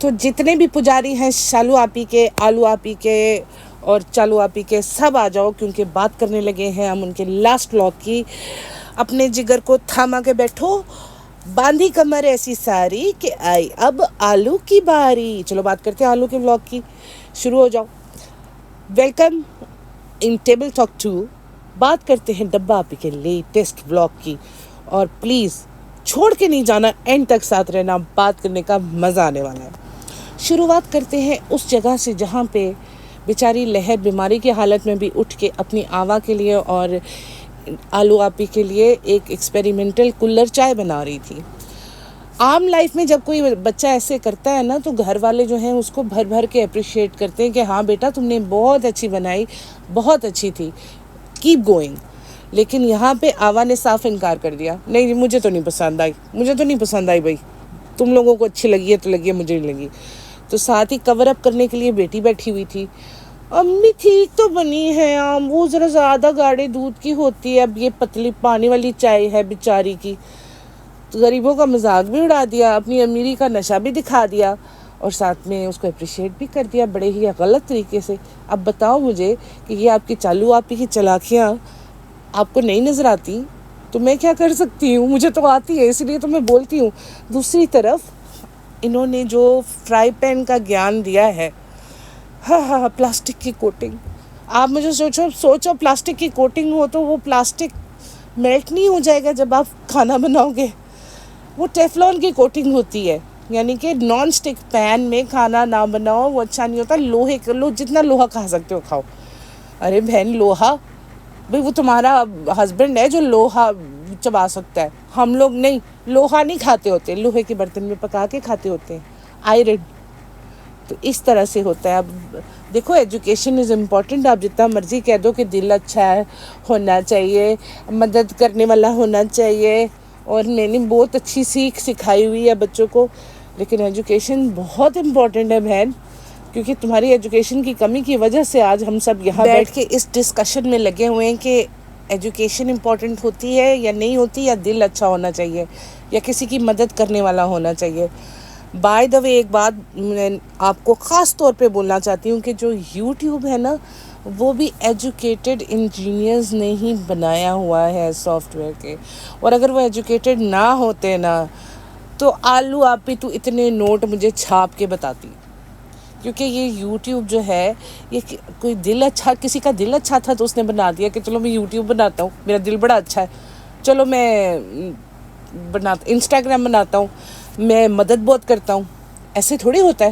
تو جتنے بھی پجاری ہیں شالو آپی کے، آلو آپی کے اور چالو آپی کے، سب آ جاؤ، کیونکہ بات کرنے لگے ہیں ہم ان کے لاسٹ ولاگ کی۔ اپنے جگر کو تھاما کے بیٹھو، باندھی کمر ایسی ساری کہ آئی اب آلو کی باری۔ چلو بات کرتے ہیں آلو کے ولاگ کی، شروع ہو جاؤ۔ Welcome in table talk 2۔ بات کرتے ہیں ڈبہ آپی کے لیٹسٹ ولاگ کی، اور پلیز چھوڑ کے نہیں جانا، اینڈ تک ساتھ رہنا، بات کرنے کا مزہ آنے والا ہے۔ شروعات کرتے ہیں اس جگہ سے جہاں پہ بیچاری لہر بیماری کی حالت میں بھی اٹھ کے اپنی آوا کے لیے اور آلو آپی کے لیے ایک ایکسپیریمنٹل کولر چائے بنا رہی تھی۔ عام لائف میں جب کوئی بچہ ایسے کرتا ہے نا، تو گھر والے جو ہیں اس کو بھر بھر کے اپریشیٹ کرتے ہیں کہ ہاں بیٹا تم نے بہت اچھی بنائی، بہت اچھی تھی، کیپ گوئنگ۔ لیکن یہاں پہ آوا نے صاف انکار کر دیا، نہیں مجھے تو نہیں پسند آئی، مجھے تو نہیں پسند آئی بھائی، تم لوگوں کو اچھی لگی ہے تو لگی ہے، مجھے نہیں لگی۔ تو ساتھ ہی کور اپ کرنے کے لیے بیٹی بیٹھی ہوئی تھی، امی ٹھیک تو بنی ہے، وہ ذرا زیادہ گاڑے دودھ کی ہوتی ہے، اب یہ پتلی پانی والی چائے ہے بیچاری کی۔ تو غریبوں کا مذاق بھی اڑا دیا، اپنی امیری کا نشہ بھی دکھا دیا، اور ساتھ میں اس کو اپریشیٹ بھی کر دیا بڑے ہی غلط طریقے سے۔ اب بتاؤ مجھے کہ یہ آپ کی چالو آپی کی چالاکیاں آپ کو نہیں نظر آتی تو میں کیا کر سکتی ہوں؟ مجھے تو آتی ہے، اس لیے تو میں بولتی ہوں۔ دوسری طرف انہوں نے جو فرائی پین کا گیان دیا ہے، ہاں پلاسٹک کی کوٹنگ، آپ مجھے سوچو پلاسٹک کی کوٹنگ ہو تو وہ پلاسٹک میلٹ نہیں ہو جائے گا جب آپ کھانا بناؤ گے؟ وہ ٹیفلون کی کوٹنگ ہوتی ہے، یعنی کہ نان سٹک پین میں کھانا نہ بناؤ، وہ اچھا نہیں ہوتا۔ لوہے کا جتنا لوہا کھا سکتے ہو کھاؤ۔ ارے بہن لوہا بھئی وہ تمہارا ہسبینڈ ہے جو لوہا چبا سکتا ہے، ہم لوگ نہیں، لوہا نہیں کھاتے ہوتے، لوہے کے برتن میں پکا کے کھاتے ہوتے ہیں، آئرن۔ تو اس طرح سے ہوتا ہے۔ اب دیکھو ایجوکیشن از امپورٹنٹ، آپ جتنا مرضی کہہ دو کہ دل اچھا ہونا چاہیے، مدد کرنے والا ہونا چاہیے، اور میں نے بہت اچھی سیکھ سکھائی ہوئی ہے بچوں کو، لیکن ایجوکیشن بہت امپورٹنٹ ہے بہن، کیونکہ تمہاری ایجوکیشن کی کمی کی وجہ سے آج ہم سب یہاں بیٹھ کے اس ڈسکشن میں لگے ہوئے ہیں کہ ایجوکیشن امپورٹنٹ ہوتی ہے یا نہیں ہوتی، یا دل اچھا ہونا چاہیے، یا کسی کی مدد کرنے والا ہونا چاہیے۔ بائی دا وے ایک بات میں آپ کو خاص طور پہ بولنا چاہتی ہوں کہ جو یوٹیوب ہے نا، وہ بھی ایجوکیٹڈ انجینئرز نے ہی بنایا ہوا ہے سافٹ ویئر کے، اور اگر وہ ایجوکیٹڈ نہ ہوتے نا تو آلو آپی تو اتنے نوٹ مجھے چھاپ کے بتاتی، کیونکہ یہ یوٹیوب جو ہے، یہ کوئی دل اچھا، کسی کا دل اچھا تھا تو اس نے بنا دیا کہ چلو میں یوٹیوب بناتا ہوں، میرا دل بڑا اچھا ہے، چلو میں انسٹاگرام بناتا ہوں، میں مدد بہت کرتا ہوں۔ ایسے تھوڑی ہوتا ہے،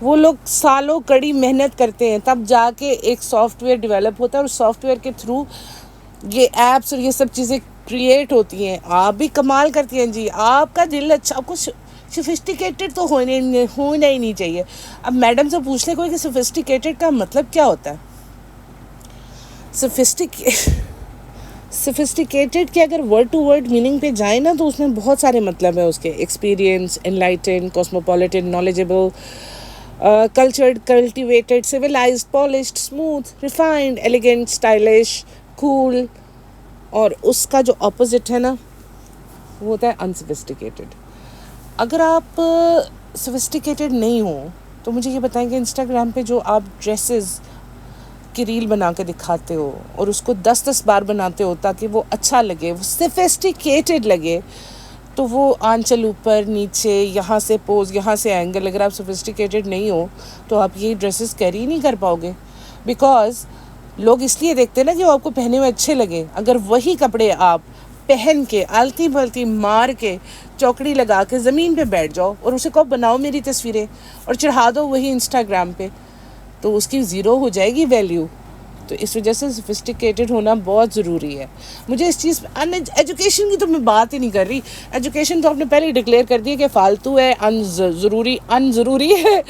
وہ لوگ سالوں کڑی محنت کرتے ہیں، تب جا کے ایک سافٹ ویئر ڈیولپ ہوتا ہے، اور سافٹ ویئر کے تھرو یہ ایپس اور یہ سب چیزیں کریٹ ہوتی ہیں۔ آپ بھی کمال کرتی ہیں جی، آپ کا دل اچھا، کچھ سوفسٹیکیٹڈ تو ہونا ہی نہیں چاہیے۔ اب میڈم سے پوچھ لے کوئی کہ سوفسٹیکیٹڈ کا مطلب کیا ہوتا ہے؟ سوفسٹیکیٹڈ کے اگر ورڈ ٹو ورڈ میننگ پہ جائیں نا تو اس میں بہت سارے مطلب ہیں اس کے، experience, enlighten, cosmopolitan, knowledgeable, cultured, cultivated, civilised, polished, smooth, refined, elegant, stylish, cool, اور اس کا جو اپوزٹ ہے نا وہ ہوتا ہے انسوفسٹیکیٹڈ۔ اگر آپ سوفسٹیکیٹڈ نہیں ہوں تو مجھے یہ بتائیں کہ انسٹاگرام پہ جو آپ ڈریسز کی ریل بنا کے دکھاتے ہو اور اس کو 10 بار بناتے ہو تاکہ وہ اچھا لگے، وہ سوفسٹیکیٹڈ لگے، تو وہ آنچل اوپر نیچے، یہاں سے پوز، یہاں سے اینگل، اگر آپ سوفسٹیکیٹڈ نہیں ہو تو آپ یہ ڈریسز کیری ہی نہیں کر پاؤ گے، بیکاز لوگ اس لیے دیکھتے ہیں نا کہ وہ آپ کو پہنے ہوئے اچھے لگے۔ اگر وہی کپڑے آپ پہن کے آلتی بھلتی مار کے چوکڑی لگا کے زمین پہ بیٹھ جاؤ اور اسے کہو بناؤ میری تصویریں اور چڑھا دو وہی انسٹاگرام پہ، تو اس کی زیرو ہو جائے گی ویلیو۔ تو اس وجہ سے سوفسٹیکیٹڈ ہونا بہت ضروری ہے۔ مجھے اس چیز ایجوکیشن کی تو میں بات ہی نہیں کر رہی، ایجوکیشن تو آپ نے پہلے ہی ڈکلیئر کر دی کہ فالتو ہے، ضروری ہے،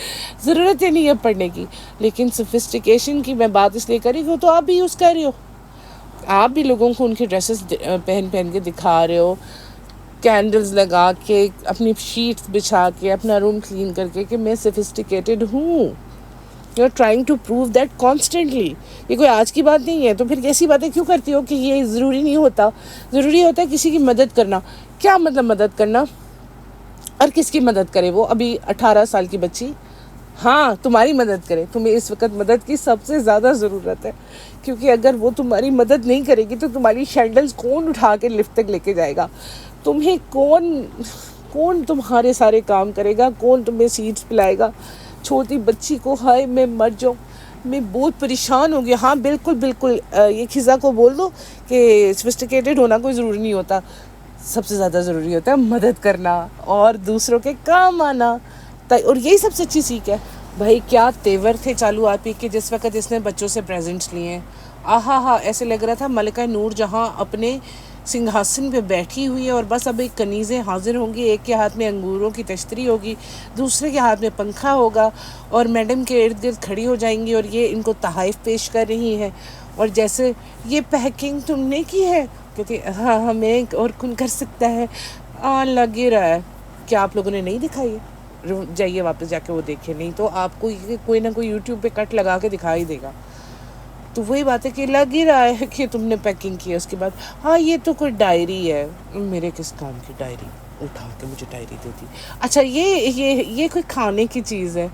ضرورت ہی نہیں ہے پڑھنے کی۔ لیکن سوفسٹیکیشن کی میں بات اس لیے کر رہی ہوں تو آپ بھی یوز کر رہی ہو، آپ بھی لوگوں کو ان کی ڈریسز پہن کے دکھا رہے ہو، کینڈلز لگا کے، اپنی شیٹس بچھا کے، اپنا روم کلین کر کے کہ میں سوفسٹیکیٹڈ ہوں۔ You are trying to prove that constantly. یہ کوئی آج کی بات نہیں ہے، تو پھر ایسی باتیں کیوں کرتی ہو کہ یہ ضروری نہیں ہوتا؟ ضروری ہوتا ہے کسی کی مدد کرنا۔ کیا مطلب مدد کرنا؟ اور کس کی مدد کرے وہ ابھی 18 سال کی بچی؟ ہاں تمہاری مدد کرے. تمہیں اس وقت مدد کی سب سے زیادہ ضرورت ہے، کیونکہ اگر وہ تمہاری مدد نہیں کرے گی تو تمہاری شینڈلز کون اٹھا کے لفٹ تک لے کے جائے گا؟ تمہیں کون تمہارے سارے کام کرے گا؟ کون تمہیں سیٹس پلائے گا؟ چھوٹی بچی کو ہائے میں مر جاؤں، میں بہت پریشان ہو گیا. ہاں بالکل یہ خزاں کو بول دو کہ سفسٹیکیٹڈ ہونا کوئی ضروری نہیں ہوتا، سب سے زیادہ ضروری ہوتا ہے مدد کرنا اور دوسروں کے کام آنا. اور یہی سب سے اچھی سیکھ ہے. بھائی کیا تیور تھے چالو آپی کے جس وقت اس نے بچوں سے پریزنٹس لیے ہیں. ہاں ایسے لگ رہا تھا ملکہ نور جہاں اپنے سنگھاسن پہ بیٹھی ہوئی ہے اور بس اب ایک کنیزیں حاضر ہوں گی، ایک کے ہاتھ میں انگوروں کی تشتری ہوگی، دوسرے کے ہاتھ میں پنکھا ہوگا اور میڈم کے ارد گرد کھڑی ہو جائیں گی اور یہ ان کو تحائف پیش کر رہی ہیں. اور جیسے یہ پیکنگ تم نے کی ہے، کہتی ہاں ہمیں اور کون کر سکتا ہے. لگے رہا ہے. کیا آپ لوگوں نے نہیں دکھائی ہے؟ جائیے واپس جا کے وہ دیکھیں، نہیں تو آپ کو کوئی نہ کوئی یوٹیوب پہ کٹ لگا کے دکھائی دے گا. تو وہی بات ہے کہ لگ ہی رہا ہے کہ تم نے پیکنگ کی ہے. اس کے بعد یہ تو کوئی ڈائری ہے. میرے کس کام کی ڈائری؟ اٹھا کے مجھے ڈائری دے دی. اچھا یہ کوئی کھانے کی چیز ہے؟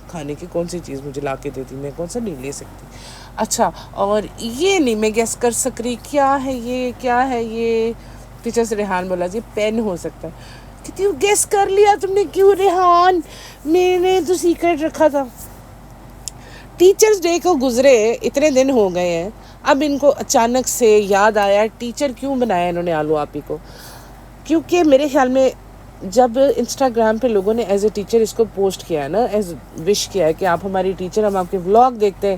کھانے کی کون سی چیز مجھے لا کے دے دی؟ میں کون سا نہیں لے سکتی. اچھا اور یہ نہیں میں گیس کر سک رہی کیا ہے یہ ٹیچر سے ریحان بولا جی پین ہو سکتا ہے. کہتی گیس کر لیا تم نے؟ کیوں ریحان، میں نے تو سیکرٹ رکھا تھا. ٹیچرز ڈے کو گزرے اتنے دن ہو گئے ہیں، اب ان کو اچانک سے یاد آیا ٹیچر کیوں بنایا انہوں نے آلو آپی کو. کیونکہ میرے خیال میں جب انسٹاگرام پہ لوگوں نے ایز اے ٹیچر اس کو پوسٹ کیا ہے نا، ایز وش کیا ہے کہ آپ ہماری ٹیچر، ہم آپ کے ولاگ دیکھتے ہیں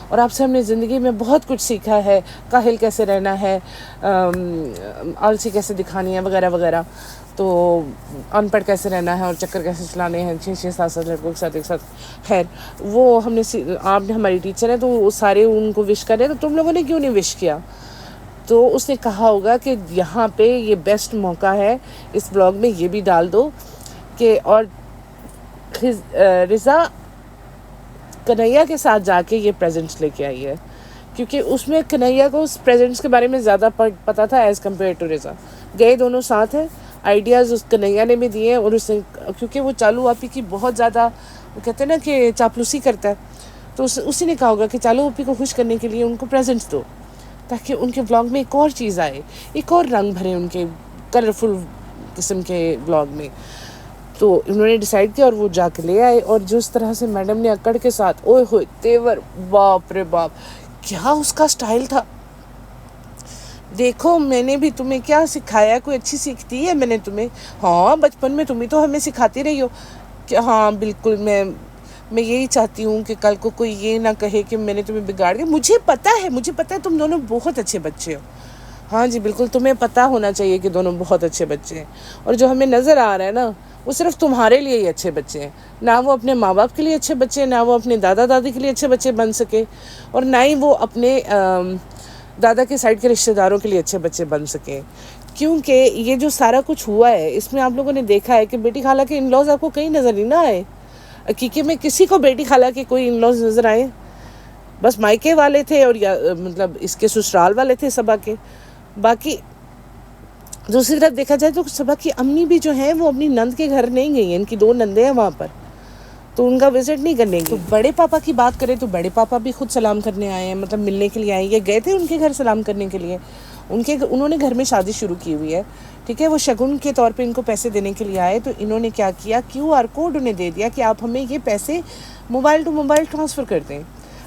اور آپ سے ہم نے زندگی میں بہت کچھ سیکھا ہے، کاہل کیسے رہنا ہے، آلسی کیسے دکھانی ہے وغیرہ وغیرہ، تو ان پڑھ کیسے رہنا ہے اور چکر کیسے چلانے ہیں 6-7 لڑکوں کے ساتھ ایک ساتھ. خیر وہ ہم نے آپ نے ہماری ٹیچر ہیں تو وہ سارے ان کو وش کریں، تو تم لوگوں نے کیوں نہیں وش کیا؟ تو اس نے کہا ہوگا کہ یہاں پہ یہ بیسٹ موقع ہے، اس بلاگ میں یہ بھی ڈال دو کہ اور رضا کنہیا کے ساتھ جا کے یہ پریزنٹس لے کے آئی ہے، کیونکہ اس میں کنہیا کو اس پریزنٹس کے بارے میں زیادہ پتہ تھا ایز کمپیئر ٹو رضا. گئے دونوں ساتھ ہیں، آئیڈیاز اس کنہیا نے بھی دیے ہیں اور اس نے، کیونکہ وہ چالو آپی کی بہت زیادہ وہ کہتے ہیں نا کہ چاپلوسی کرتا ہے، تو اسی نے کہا ہوگا کہ چالو آپی کو خوش کرنے کے لیے ان کو پریزنٹس دو تاکہ ان کے بلاگ میں ایک اور چیز آئے، ایک اور رنگ بھرے ان کے کلرفل قسم کے بلاگ میں. تو انہوں نے ڈیسائیڈ کیا اور وہ جا کے لے آئے. اور جس طرح سے میڈم نے اکڑ کے ساتھ اوئے ہوئے تیور، باپ رے باپ کیا اس کا سٹائل تھا. دیکھو میں نے بھی تمہیں کیا سکھایا، کوئی اچھی سیکھ دی ہے میں نے تمہیں؟ ہاں بچپن میں تم ہی تو ہمیں سکھاتی رہی ہو کہ ہاں بالکل میں یہی چاہتی ہوں کہ کل کو کوئی یہ نہ کہے کہ میں نے تمہیں بگاڑ دیا. مجھے پتہ ہے تم دونوں بہت اچھے بچے ہو. ہاں جی بالکل، تمہیں پتہ ہونا چاہیے کہ دونوں بہت اچھے بچے ہیں، اور جو ہمیں نظر آ رہا ہے نا وہ صرف تمہارے لیے ہی اچھے بچے ہیں. نہ وہ اپنے ماں باپ کے لیے اچھے بچے ہیں، نہ وہ اپنے دادا دادی کے لیے اچھے بچے بن سکے، اور نہ ہی وہ اپنے دادا کے سائڈ کے رشتہ داروں کے لیے اچھے بچے بن سکیں. کیونکہ یہ جو سارا کچھ ہوا ہے اس میں آپ لوگوں نے دیکھا ہے کہ بیٹی خالہ کے ان لاز آپ کو کہیں نظر نہیں نہ آئے. عقیقے میں کسی کو بیٹی خالہ کے کوئی ان لاز نظر آئے؟ بس مائکے والے تھے اور یا مطلب اس کے سسرال والے تھے صبا کے. باقی دوسری طرف دیکھا جائے تو صبا کی امی بھی جو ہیں وہ اپنی نند کے گھر نہیں گئی ہیں، ان کی 2 نندیں ہیں وہاں پر، تو ان کا وزٹ نہیں کرنے گئی. تو بڑے پاپا کی بات کریں تو بڑے پاپا بھی خود سلام کرنے آئے ہیں، مطلب ملنے کے لیے آئے ہیں. یہ گئے تھے ان کے گھر سلام کرنے کے لیے، انہوں نے گھر میں شادی شروع کی ہوئی ہے، ٹھیک ہے. وہ شگن کے طور پہ ان کو پیسے دینے کے لیے آئے، تو انہوں نے کیا کیا، QR کوڈ انہیں دے دیا کہ آپ ہمیں یہ پیسے موبائل ٹو موبائل ٹرانسفر کر دیں.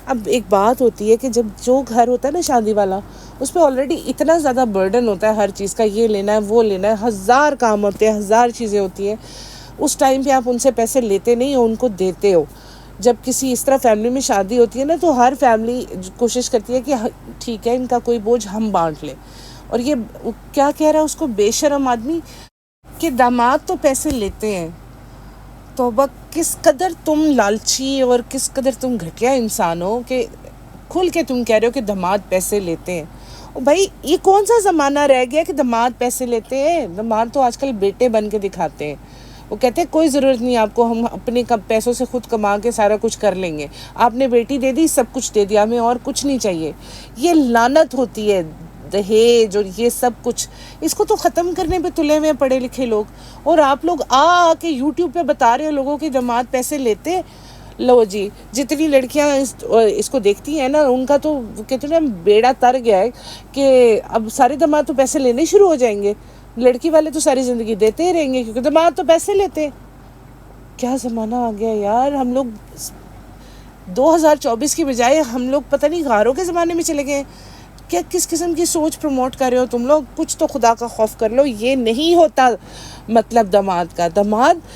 اب ایک بات ہوتی ہے کہ جب جو گھر ہوتا ہے نا شادی والا، اس پہ آلریڈی اتنا زیادہ برڈن ہوتا ہے ہر چیز کا، یہ لینا ہے وہ لینا ہے، 1000 کام ہوتے ہیں، 1000 چیزیں ہوتی ہیں. اس ٹائم پہ آپ ان سے پیسے لیتے نہیں ہو، ان کو دیتے ہو. جب کسی اس طرح فیملی میں شادی ہوتی ہے نا تو ہر فیملی کوشش کرتی ہے کہ ٹھیک ہے ان کا کوئی بوجھ ہم بانٹ لیں. اور یہ کیا کہہ رہا ہے اس کو بے شرم آدمی کہ داماد تو پیسے لیتے ہیں. توبہ کس قدر تم لالچی اور کس قدر تم گھٹیا انسان ہو کہ کھل کے تم کہہ رہے ہو کہ داماد پیسے لیتے ہیں. بھائی یہ کون سا زمانہ رہ گیا کہ داماد پیسے لیتے ہیں؟ داماد تو آج کل بیٹے بن کے دکھاتے ہیں. وہ کہتے ہیں کوئی ضرورت نہیں آپ کو، ہم اپنے پیسوں سے خود کما کے سارا کچھ کر لیں گے. آپ نے بیٹی دے دی، سب کچھ دے دیا، ہمیں اور کچھ نہیں چاہیے. یہ لعنت ہوتی ہے دہیج اور یہ سب کچھ، اس کو تو ختم کرنے پہ تلے ہوئے پڑھے لکھے لوگ. اور آپ لوگ آ کے یوٹیوب پہ بتا رہے ہو لوگوں کی جماعت پیسے لیتے. لو جی، جتنی لڑکیاں اس کو دیکھتی ہیں نا، ان کا تو کہتے ہیں بیڑا تر گیا ہے کہ اب سارے دماد تو پیسے لینے شروع ہو جائیں گے. لڑکی والے تو ساری زندگی دیتے ہی رہیں گے کیونکہ دماد تو پیسے لیتے ہیں. کیا زمانہ آ گیا یار. ہم لوگ 2024 کی بجائے ہم لوگ پتہ نہیں غاروں کے زمانے میں چلے گئے. کیا کس قسم کی سوچ پروموٹ کر رہے ہو تم لوگ؟ کچھ تو خدا کا خوف کر لو. یہ نہیں ہوتا مطلب دماد کا. دماد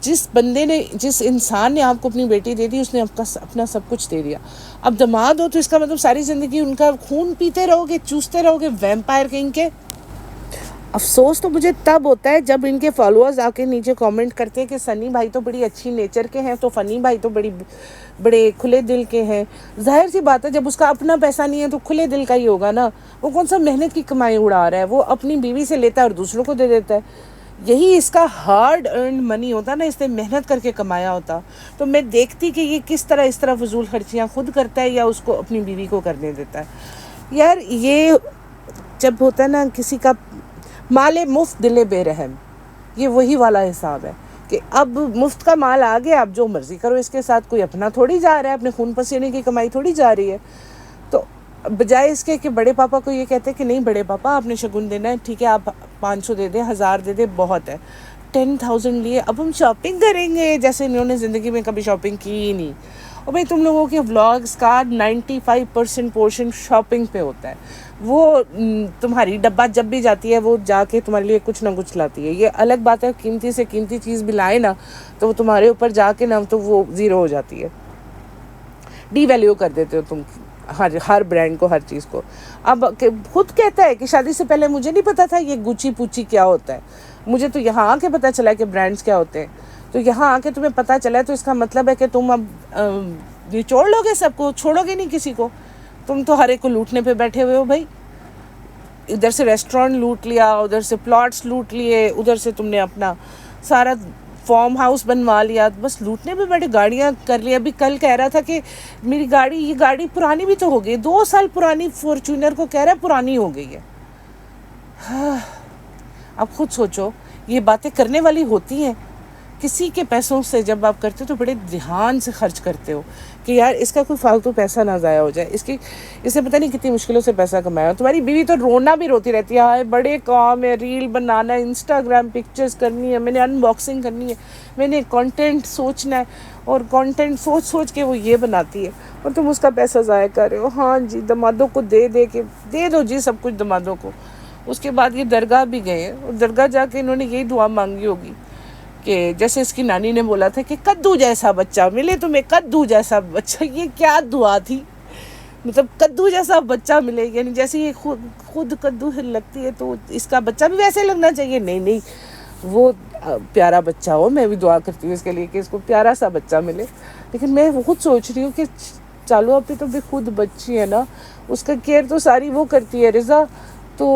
جس بندے نے، جس انسان نے آپ کو اپنی بیٹی دے دی، اس نے اپنا سب کچھ دے دیا. اب دماد ہو تو اس کا مطلب ساری زندگی ان کا خون پیتے رہو گے، چوستے رہو گے، ویمپائر کہیں کے. افسوس تو مجھے تب ہوتا ہے جب ان کے فالوورز آ کے نیچے کامنٹ کرتے ہیں کہ سنی بھائی تو بڑی اچھی نیچر کے ہیں، تو فنی بھائی تو بڑے کھلے دل کے ہیں. ظاہر سی بات ہے جب اس کا اپنا پیسہ نہیں ہے تو کھلے دل کا ہی ہوگا نا. وہ کون سا محنت کی کمائی اڑا رہا ہے؟ وہ اپنی بیوی سے لیتا ہے اور دوسروں کو دے دیتا ہے. یہی اس کا ہارڈ ارنڈ منی ہوتا نا، اس نے محنت کر کے کمایا ہوتا. تو میں دیکھتی کہ یہ کس طرح اس طرح فضول خرچیاں خود کرتا ہے یا اس کو اپنی بیوی کو کرنے دیتا ہے. یار یہ جب ہوتا ہے نا کسی کا مال مفت دل بے رحم، یہ وہی والا حساب ہے کہ اب مفت کا مال آ گیا، اب جو مرضی کرو اس کے ساتھ. کوئی اپنا تھوڑی جا رہا ہے، اپنے خون پسینے کی کمائی تھوڑی جا رہی ہے. تو بجائے اس کے کہ بڑے پاپا کو یہ کہتے ہیں کہ نہیں بڑے پاپا آپ نے شگن دینا ہے، ٹھیک ہے آپ 500 دے دیں، 1000 دے دیں، بہت ہے. 10,000 لیے اب ہم شاپنگ کریں گے جیسے انہوں نے زندگی میں کبھی شاپنگ کی ہی نہیں. اور بھائی تم لوگوں کے ولاگز کا 95% پورشن شاپنگ پہ ہوتا ہے. وہ تمہاری ڈبہ جب بھی جاتی ہے وہ جا کے تمہارے لیے کچھ نہ کچھ لاتی ہے. یہ الگ بات ہے قیمتی سے قیمتی چیز بھی لائے نا تو وہ تمہارے اوپر جا کے نا تو وہ زیرو ہو جاتی ہے. ڈی ویلیو کر دیتے ہو تم ہر برانڈ کو، ہر چیز کو. اب خود کہتا ہے کہ شادی سے پہلے مجھے نہیں پتا تھا یہ گوچی پوچی کیا ہوتا ہے، مجھے تو یہاں آ کے پتہ چلا کہ برانڈز کیا ہوتے ہیں. تو یہاں آ کے تمہیں پتہ چلا ہے تو اس کا مطلب ہے کہ تم اب یہ چھوڑ لو گے، سب کو چھوڑو گے نہیں کسی کو. تم تو ہر ایک کو لوٹنے پہ بیٹھے ہوئے ہو بھائی. ادھر سے ریسٹورینٹ لوٹ لیا، ادھر سے پلاٹس لوٹ لیے، ادھر سے تم نے اپنا سارا فارم ہاؤس بنوا لیا، بس لوٹنے پہ بیٹھے. گاڑیاں کر لی. ابھی کل کہہ رہا تھا کہ میری یہ گاڑی پرانی بھی تو ہو گئی، 2 سال پرانی فارچونر کو کہہ رہا ہے پرانی ہو گئی ہے. اب خود سوچو یہ باتیں کرنے والی ہوتی ہیں. کسی کے پیسوں سے جب آپ کرتے ہو تو بڑے دھیان سے خرچ کرتے ہو کہ یار اس کا کوئی فالتو پیسہ نہ ضائع ہو جائے. اس سے پتہ نہیں کتنی مشکلوں سے پیسہ کمایا. تمہاری بیوی تو رونا بھی روتی رہتی ہے، ہائے بڑے کام ہے، ریل بنانا ہے، انسٹاگرام پکچرز کرنی ہے، میں نے ان باکسنگ کرنی ہے، میں نے کانٹینٹ سوچنا ہے، اور کانٹینٹ سوچ کے وہ یہ بناتی ہے اور تم اس کا پیسہ ضائع کر رہے ہو. ہاں جی دمادوں کو دے دو جی سب کچھ دمادوں کو. اس کے بعد یہ درگاہ بھی گئے ہیں اور درگاہ جا کے انہوں نے یہی دعا مانگی ہوگی کہ جیسے اس کی نانی نے بولا تھا کہ کدو جیسا بچہ ملے تمہیں، کدو جیسا بچہ. یہ کیا دعا تھی؟ مطلب کدو جیسا بچہ ملے، یعنی جیسے یہ خود کدو لگتی ہے تو اس کا بچہ بھی ویسے لگنا چاہیے. نہیں وہ پیارا بچہ ہو. میں بھی دعا کرتی ہوں اس کے لیے کہ اس کو پیارا سا بچہ ملے. لیکن میں خود سوچ رہی ہوں کہ چالو اپنی تو بھی خود بچی ہے نا، اس کا کیئر تو ساری وہ کرتی ہے رضا. تو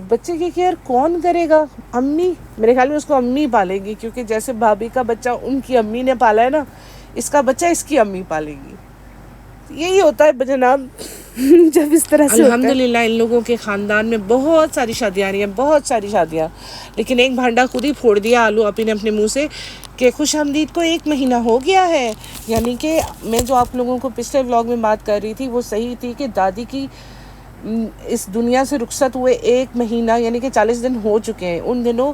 بچے کی کیئر کون کرے گا؟ امی. میرے خیال میں اس کو امی پالے گی، کیونکہ جیسے بھابھی کا بچہ ان کی امی نے پالا ہے نا، اس کا بچہ اس کی امی پالے گی. یہی ہوتا ہے جناب جب اس طرح سے. الحمدللہ ان لوگوں کے خاندان میں بہت ساری شادیاں آ رہی ہیں، بہت ساری شادیاں. لیکن ایک بھانڈا خود ہی پھوڑ دیا آلو آپی نے اپنے منہ سے کہ خوش آمدید کو 1 مہینہ ہو گیا ہے. یعنی کہ میں جو آپ لوگوں کو پچھلے ولاگ میں بات کر رہی تھی وہ صحیح تھی کہ دادی کی اس دنیا سے رخصت ہوئے 1 مہینہ یعنی کہ 40 دن ہو چکے ہیں. ان دنوں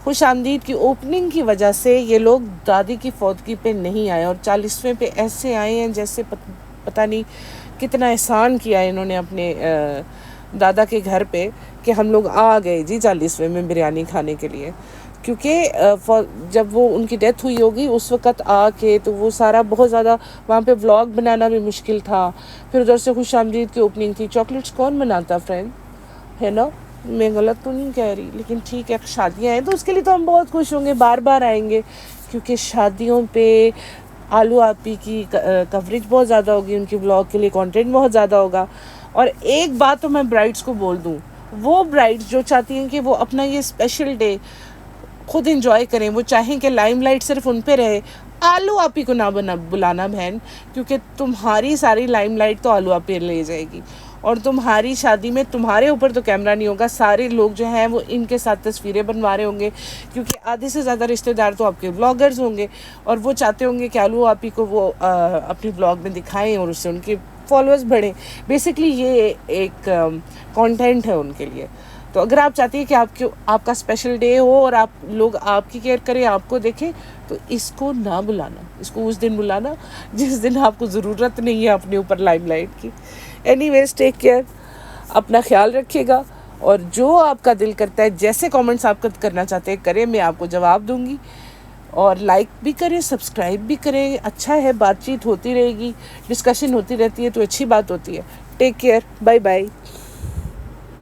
خوش آمدید کی اوپننگ کی وجہ سے یہ لوگ دادی کی فوتگی پہ نہیں آئے، اور 40ویں پہ ایسے آئے ہیں جیسے پتہ نہیں کتنا احسان کیا ہے انہوں نے اپنے دادا کے گھر پہ کہ ہم لوگ آ گئے جی 40ویں میں بریانی کھانے کے لیے. کیونکہ جب وہ ان کی ڈیتھ ہوئی ہوگی اس وقت آ کے تو وہ سارا بہت زیادہ وہاں پہ ولاگ بنانا بھی مشکل تھا. پھر ادھر سے خوش آمدید کی اوپننگ تھی. چاکلیٹس کون بناتا فرینڈ ہے نا؟ میں غلط تو نہیں کہہ رہی، لیکن ٹھیک ہے شادیاں ہیں تو اس کے لیے تو ہم بہت خوش ہوں گے، بار بار آئیں گے کیونکہ شادیوں پہ آلو آپی کی کوریج بہت زیادہ ہوگی، ان کی ولاگ کے لیے کانٹینٹ بہت زیادہ ہوگا. اور ایک بات تو میں برائڈس کو بول دوں، وہ برائڈس جو چاہتی ہیں کہ وہ اپنا یہ اسپیشل ڈے خود انجوائے کریں، وہ چاہیں کہ لائم لائٹ صرف ان پہ رہے، آلو آپی کو نہ بلانا بہن، کیونکہ تمہاری ساری لائم لائٹ تو آلو آپی لے جائے گی. اور تمہاری شادی میں تمہارے اوپر تو کیمرہ نہیں ہوگا، سارے لوگ جو ہیں وہ ان کے ساتھ تصویریں بنوا رہے ہوں گے، کیونکہ آدھے سے زیادہ رشتہ دار تو آپ کے بلاگرز ہوں گے، اور وہ چاہتے ہوں گے کہ آلو آپی کو وہ اپنی بلاگ میں دکھائیں اور اس سے ان کی فالوورز بڑھیں. بیسکلی یہ ایک کانٹینٹ ہے ان کے لیے. تو اگر آپ چاہتی ہیں کہ آپ کا اسپیشل ڈے ہو اور آپ لوگ آپ کی کیئر کریں، آپ کو دیکھیں، تو اس کو نہ بلانا، اس کو اس دن بلانا جس دن آپ کو ضرورت نہیں ہے اپنے اوپر لائم لائٹ کی. اینی ویز ٹیک کیئر، اپنا خیال رکھیے گا، اور جو آپ کا دل کرتا ہے، جیسے کامنٹس آپ کرنا چاہتے ہیں کریں، میں آپ کو جواب دوں گی. اور لائک بھی کریں، سبسکرائب بھی کریں، اچھا ہے، بات چیت ہوتی رہے گی، ڈسکشن ہوتی رہتی ہے تو اچھی بات ہوتی ہے. Take care, bye bye.